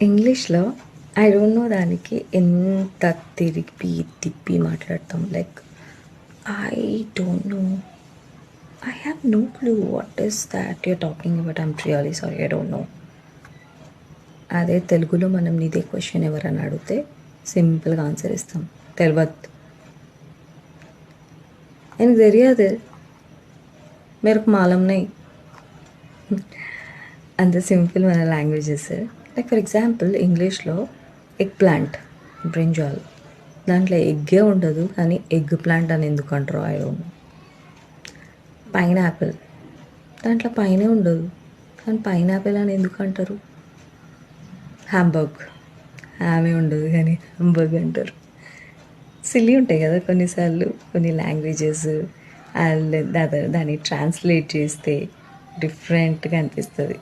ఇంగ్లీష్‌లో I don't no దానికి ఎంత తిరిపి, తిప్పి మాట్లాడతాం. Like I don't know. I have no clue what is that you're talking about. I'm really sorry. I don't know. అదే తెలుగులో మనం ఇదే క్వశ్చన్ ఎవరైనా అడిగితే సింపుల్‌గా ఆన్సర్ ఇస్తాం. తెలవద్. எனக்கு தெரியாது. मेरे को मालूम नहीं. అంత సింపుల్ మన లాంగ్వేజెస్. లైక్ ఫర్ ఎగ్జాంపుల్ ఇంగ్లీష్లో ఎగ్ ప్లాంట్, బ్రింజాల్, దాంట్లో ఎగ్గే ఉండదు కానీ ఎగ్ ప్లాంట్ అని ఎందుకు అంటారో ఐ డోంట్ నో. పైనాపిల్, దాంట్లో పైనే ఉండదు కానీ పైనాపిల్ అని ఎందుకు అంటారు. హ్యాంబర్గ్, హ్యామే ఉండదు కానీ హ్యాంబర్గ్ అంటారు. సిల్లీ ఉంటాయి కదా కొన్నిసార్లు కొన్ని లాంగ్వేజెస్. దాన్ని ట్రాన్స్లేట్ చేస్తే డిఫరెంట్గా అనిపిస్తుంది.